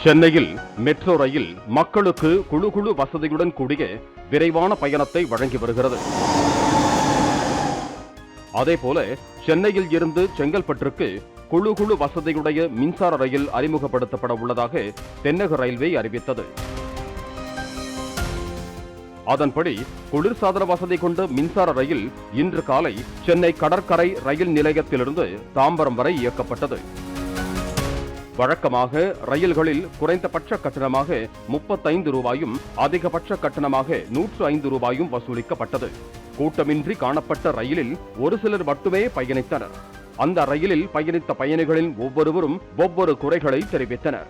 சென்னையில் metro rail மக்களுக்கு குழு குழு வசதியுடன் கூடிய விரைவான பயணத்தை வழங்கி வருகிறது. அதேபோல சென்னையில் இருந்து செங்கல்பட்டிற்கு குழு குழு வசதியுடைய மின்சார ரயில் அறிமுகப்படுத்தப்பட உள்ளதாக தென்னக ரயில்வே அறிவித்தது. அதன்படி குளிர்சாதன வசதி கொண்ட மின்சார ரயில் இன்று காலை சென்னை கடற்கரை ரயில் நிலையத்திலிருந்து தாம்பரம் வரை இயக்கப்பட்டது. வழக்கமாக ரயில்களில் குறைந்தபட்ச கட்டணமாக 35 ரூபாயும் அதிகபட்ச கட்டணமாக 105 ரூபாயும் வசூலிக்கப்பட்டது. கூட்டமின்றி காணப்பட்ட ரயிலில் ஒரு சிலர் மட்டுமே பயணித்தனர். அந்த ரயிலில் பயணித்த பயணிகளின் ஒவ்வொருவரும் ஒவ்வொரு குறைகளை தெரிவித்தனர்.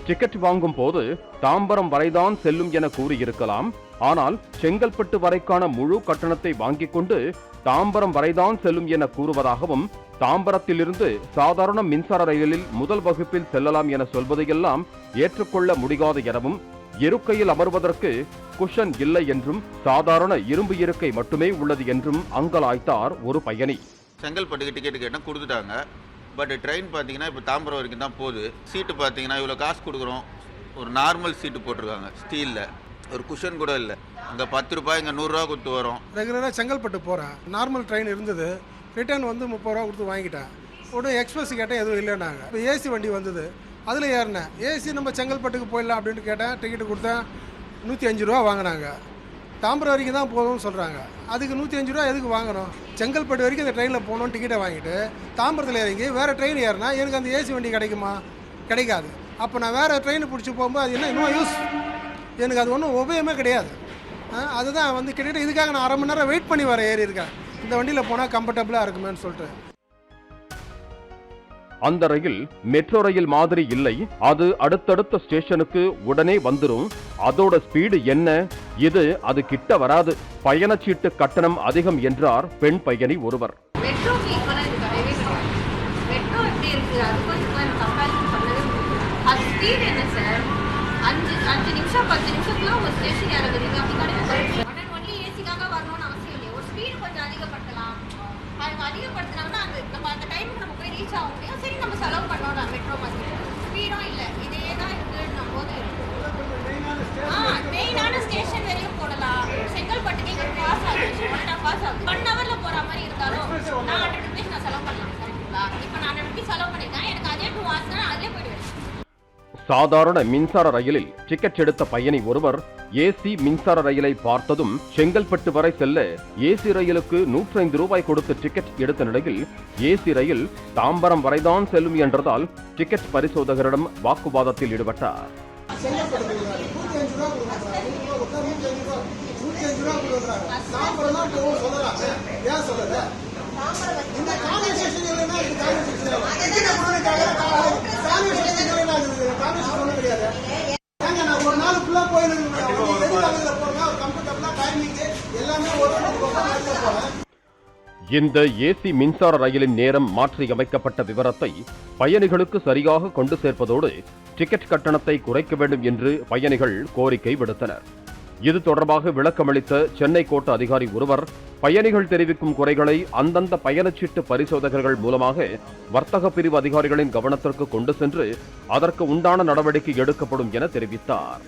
டிக்கெட் வாங்கும் போது தாம்பரம் வரைதான் செல்லும் என கூறியிருக்கலாம். ஆனால் செங்கல்பட்டு வரைக்கான முழு கட்டணத்தை வாங்கிக் கொண்டு தாம்பரம் வரைதான் செல்லும் என கூறுவதாகவும், தாம்பரத்திலிருந்து சாதாரண மின்சார ரயிலில் முதல் வகுப்பில் செல்லலாம் என சொல்வதையெல்லாம் ஏற்றுக்கொள்ள முடியாது எனவும், இருக்கையில் அமர்வதற்கு குஷன் இல்லை என்றும் சாதாரண இரும்பு இருக்கை மட்டுமே உள்ளது என்றும் அங்கலாய்த்தார் ஒரு பயணி. செங்கல்பட்டுக்கு டிக்கெட் கேட்டால் கொடுத்துட்டாங்க. பட் ட்ரெயின் பார்த்தீங்கன்னா இப்போ தாம்பரம் வரைக்கும் தான் போகுது. சீட்டு பார்த்தீங்கன்னா இவ்வளோ காசு கொடுக்குறோம், ஒரு நார்மல் சீட்டு போட்டிருக்காங்க ஸ்டீலில், ஒரு குஷன் கூட இல்லை. அங்கே 10 ரூபாய், இங்கே 100 ரூபா கொடுத்து வரும். ரெகுலராக செங்கல்பட்டு போகிறேன், நார்மல் ட்ரெயின் இருந்தது, ரிட்டர்ன் வந்து 30 ரூபா கொடுத்து வாங்கிட்டேன். உடனே எக்ஸ்பிரஸ் கேட்டால் எதுவும் இல்லைன்னாங்க. இப்போ ஏசி வண்டி வந்தது, அதில் ஏறினேன். ஏசி நம்ம செங்கல்பட்டுக்கு போயிடலாம் அப்படின்ட்டு கேட்டேன். டிக்கெட்டு கொடுத்தேன், 105 ரூபா வாங்கினாங்க. தாம்பரம் வரைக்கும் தான் போதும்னு சொல்கிறாங்க. அதுக்கு 105 ரூபா எதுக்கு வாங்கணும்? செங்கல்பட்டு வரைக்கும் அந்த ட்ரெயினில் போகணும், டிக்கெட்டை வாங்கிட்டு தாம்பரத்தில் இறங்கி வேறு ட்ரெயின் ஏறினா எனக்கு அந்த ஏசி வண்டி கிடைக்குமா? கிடைக்காது. அப்போ நான் வேறு ட்ரெயின் பிடிச்சி போகும்போது அது என்ன இன்னும் யூஸ்? எனக்கு அது ஒன்றும் உபயோகமே கிடையாது. அதுதான் வந்து கிட்டத்தட்ட இதுக்காக நான் 1/2 மணி நேரம் வெயிட் பண்ணி வர ஏறி இருக்கேன். இந்த வண்டியில் போனால் கம்ஃபர்டபுளாக இருக்குமேன்னு சொல்லிட்டு. அந்த ரயில் மெட்ரோ ரயில் மாதிரி இல்லை. அது அடுத்தடுத்த ஸ்டேஷனுக்கு உடனே வந்துடும். அதோட ஸ்பீடு என்ன? அது கிட்ட வராது. பயணச்சீட்டு கட்டணம் அதிகம் என்றார் பெண் பயணி ஒருவர். சாதாரண மின்சார ரயிலில் டிக்கெட் எடுத்த பயணி ஒருவர் ஏசி மின்சார ரயிலை பார்த்ததும் செங்கல்பட்டு வரை செல்ல ஏசி ரயிலுக்கு 105 ரூபாய் கொடுத்து டிக்கெட் எடுத்த நிலையில் ஏசி ரயில் தாம்பரம் வரைதான் செல்லும் என்றதால் டிக்கெட் பரிசோதகரிடம் வாக்குவாதத்தில் ஈடுபட்டார். இந்த ஏசி மின்சார ரயிலின் நேரம் மாற்றியமைக்கப்பட்ட விவரத்தை பயணிகளுக்கு சரியாக கொண்டு சேர்ப்பதோடு டிக்கெட் கட்டணத்தை குறைக்க வேண்டும் என்று பயணிகள் கோரிக்கை விடுத்தனர். இது தொடர்பாக விளக்கமளித்த சென்னை கோட்ட அதிகாரி ஒருவர், பயணிகள் தெரிவிக்கும் குறைகளை அந்தந்த பயணச்சீட்டு பரிசோதகர்கள் மூலமாக வர்த்தக பிரிவு அதிகாரிகளின் கவனத்திற்கு கொண்டு சென்று அதற்கு உண்டான நடவடிக்கை எடுக்கப்படும் என தெரிவித்தார்.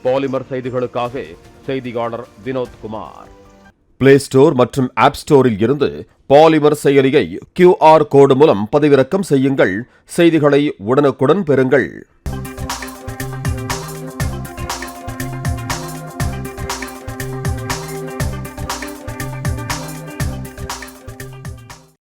பாலிமர் செய்திகளுக்காக செய்தியாளர் வினோத்குமார். பிளே ஸ்டோர் மற்றும் ஆப் ஸ்டோரில் இருந்து பாலிமர் செயலியை QR கோடு மூலம் பதிவிறக்கம் செய்யுங்கள். செய்திகளை உடனுக்குடன் பெறுங்கள்.